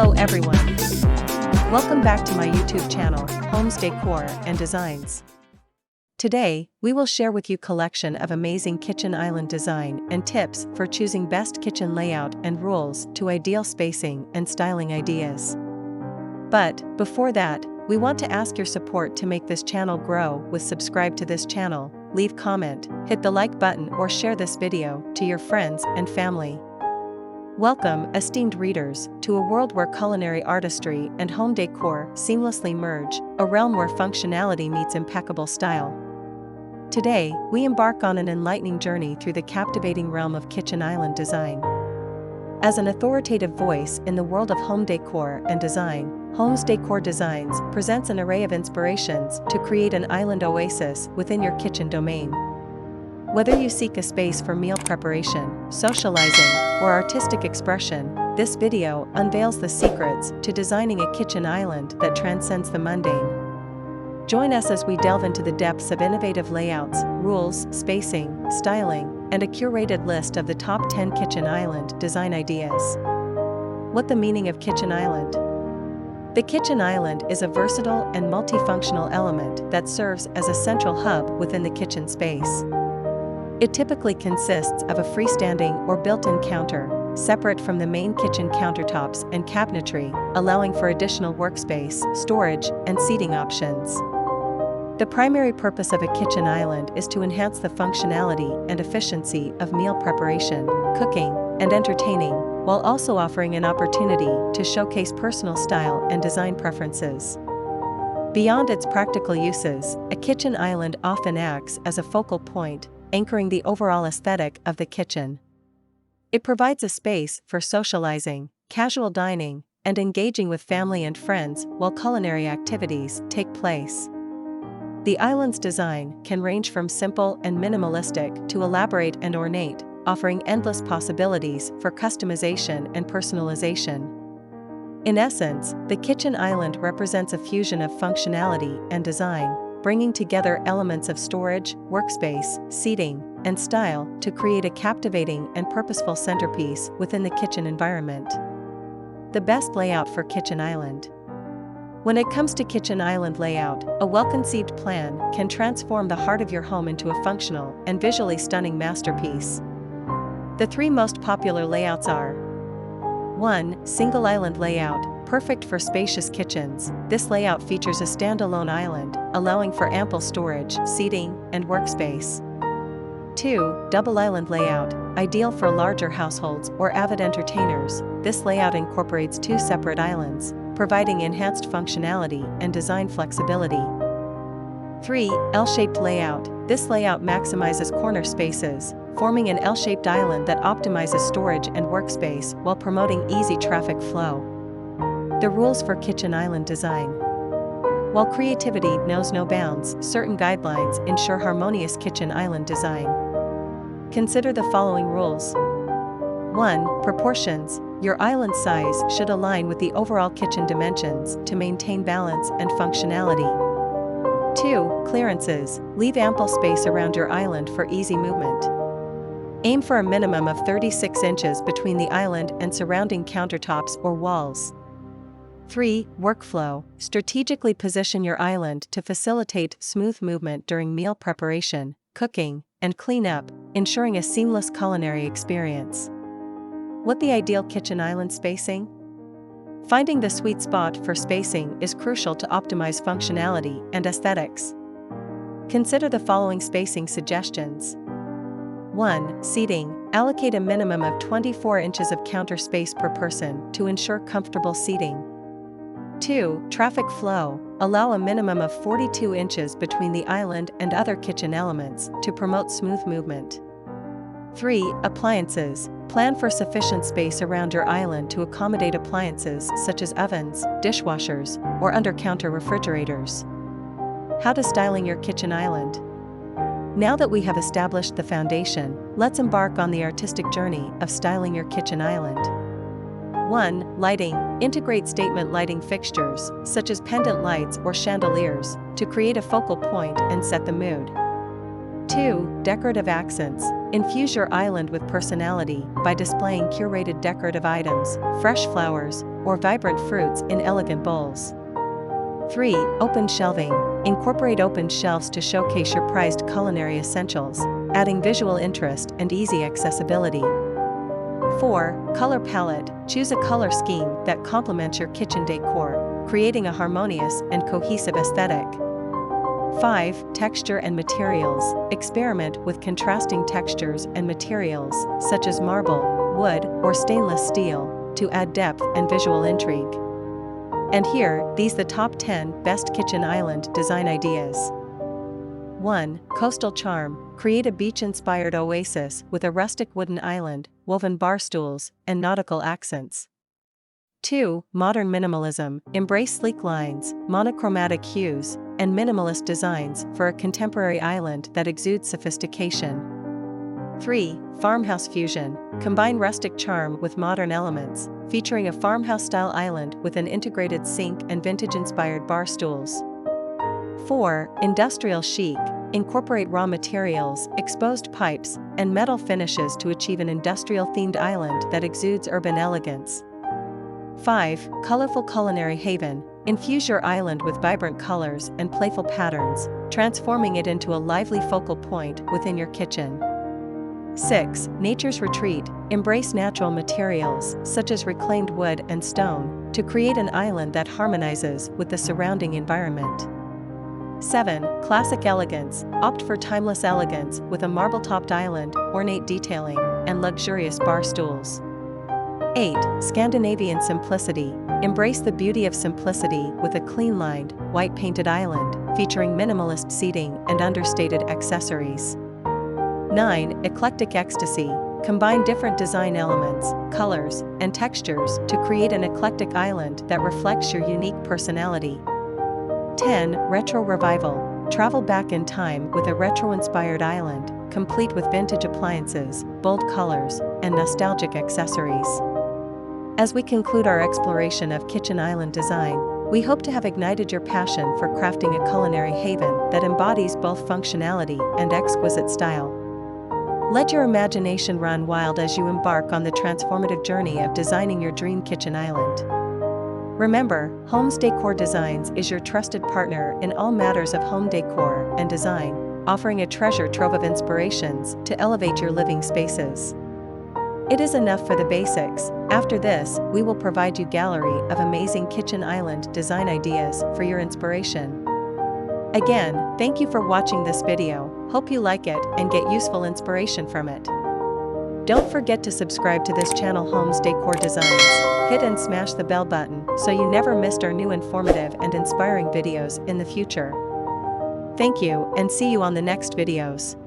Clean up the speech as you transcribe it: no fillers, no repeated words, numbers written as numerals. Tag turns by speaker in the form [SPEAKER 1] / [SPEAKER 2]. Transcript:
[SPEAKER 1] Hello everyone. Welcome back to my YouTube channel, Homes Decor and Designs. Today, we will share with you collection of amazing kitchen island design and tips for choosing best kitchen layout and rules to ideal spacing and styling ideas. But, before that, we want to ask your support to make this channel grow with subscribe to this channel, leave comment, hit the like button or share this video to your friends and family. Welcome, esteemed readers, to a world where culinary artistry and home decor seamlessly merge, a realm where functionality meets impeccable style. Today, we embark on an enlightening journey through the captivating realm of kitchen island design. As an authoritative voice in the world of home decor and design, Homes Decor Designs presents an array of inspirations to create an island oasis within your kitchen domain. Whether you seek a space for meal preparation, socializing, or artistic expression, this video unveils the secrets to designing a kitchen island that transcends the mundane. Join us as we delve into the depths of innovative layouts, rules, spacing, styling, and a curated list of the top 10 kitchen island design ideas. What the meaning of kitchen island? The kitchen island is a versatile and multifunctional element that serves as a central hub within the kitchen space. It typically consists of a freestanding or built-in counter, separate from the main kitchen countertops and cabinetry, allowing for additional workspace, storage, and seating options. The primary purpose of a kitchen island is to enhance the functionality and efficiency of meal preparation, cooking, and entertaining, while also offering an opportunity to showcase personal style and design preferences. Beyond its practical uses, a kitchen island often acts as a focal point, anchoring the overall aesthetic of the kitchen. It provides a space for socializing, casual dining, and engaging with family and friends while culinary activities take place. The island's design can range from simple and minimalistic to elaborate and ornate, offering endless possibilities for customization and personalization. In essence, the kitchen island represents a fusion of functionality and design, bringing together elements of storage, workspace, seating, and style to create a captivating and purposeful centerpiece within the kitchen environment. The best layout for kitchen island. When it comes to kitchen island layout, a well-conceived plan can transform the heart of your home into a functional and visually stunning masterpiece. The three most popular layouts are: 1. Single island layout, perfect for spacious kitchens. This layout features a standalone island, allowing for ample storage, seating, and workspace. 2. Double island layout, ideal for larger households or avid entertainers. This layout incorporates two separate islands, providing enhanced functionality and design flexibility. 3. L-shaped layout. This layout maximizes corner spaces, forming an L-shaped island that optimizes storage and workspace while promoting easy traffic flow. The rules for kitchen island design. While creativity knows no bounds, certain guidelines ensure harmonious kitchen island design. Consider the following rules. 1. Proportions. Your island size should align with the overall kitchen dimensions to maintain balance and functionality. 2. Clearances. Leave ample space around your island for easy movement. Aim for a minimum of 36 inches between the island and surrounding countertops or walls. 3. Workflow. Strategically position your island to facilitate smooth movement during meal preparation, cooking, and cleanup, ensuring a seamless culinary experience. What the ideal kitchen island spacing? Finding the sweet spot for spacing is crucial to optimize functionality and aesthetics. Consider the following spacing suggestions. 1. Seating. Allocate a minimum of 24 inches of counter space per person to ensure comfortable seating. 2. Traffic flow. Allow a minimum of 42 inches between the island and other kitchen elements to promote smooth movement. 3. Appliances. Plan for sufficient space around your island to accommodate appliances such as ovens, dishwashers, or under-counter refrigerators. How to styling your kitchen island. Now that we have established the foundation, let's embark on the artistic journey of styling your kitchen island. 1. Lighting. Integrate statement lighting fixtures, such as pendant lights or chandeliers, to create a focal point and set the mood. 2. Decorative accents. Infuse your island with personality by displaying curated decorative items, fresh flowers, or vibrant fruits in elegant bowls. 3. Open shelving. Incorporate open shelves to showcase your prized culinary essentials, adding visual interest and easy accessibility. 4. Color palette. Choose a color scheme that complements your kitchen decor, creating a harmonious and cohesive aesthetic. 5. Texture and materials. Experiment with contrasting textures and materials, such as marble, wood, or stainless steel, to add depth and visual intrigue. And here, these the top 10 best kitchen island design ideas. 1. Coastal charm. Create a beach-inspired oasis with a rustic wooden island, woven bar stools, and nautical accents. 2. Modern minimalism. Embrace sleek lines, monochromatic hues, and minimalist designs for a contemporary island that exudes sophistication. 3. Farmhouse fusion. Combine rustic charm with modern elements, featuring a farmhouse-style island with an integrated sink and vintage-inspired bar stools. 4. Industrial chic. Incorporate raw materials, exposed pipes, and metal finishes to achieve an industrial-themed island that exudes urban elegance. 5. Colorful culinary haven. Infuse your island with vibrant colors and playful patterns, transforming it into a lively focal point within your kitchen. 6. Nature's retreat. Embrace natural materials, such as reclaimed wood and stone, to create an island that harmonizes with the surrounding environment. 7. Classic elegance. Opt for timeless elegance with a marble-topped island, ornate detailing, and luxurious bar stools. 8. Scandinavian simplicity. Embrace the beauty of simplicity with a clean-lined, white-painted island, featuring minimalist seating and understated accessories. 9. Eclectic ecstasy. Combine different design elements, colors, and textures to create an eclectic island that reflects your unique personality. 10. Retro revival. Travel back in time with a retro-inspired island, complete with vintage appliances, bold colors, and nostalgic accessories. As we conclude our exploration of kitchen island design, we hope to have ignited your passion for crafting a culinary haven that embodies both functionality and exquisite style. Let your imagination run wild as you embark on the transformative journey of designing your dream kitchen island. Remember, Homes Decor Designs is your trusted partner in all matters of home decor and design, offering a treasure trove of inspirations to elevate your living spaces. It is enough for the basics. After this, we will provide you a gallery of amazing kitchen island design ideas for your inspiration. Again, thank you for watching this video. Hope you like it and get useful inspiration from it. Don't forget to subscribe to this channel, Homes Decor Designs. Hit and smash the bell button so you never missed our new informative and inspiring videos in the future. Thank you and see you on the next videos.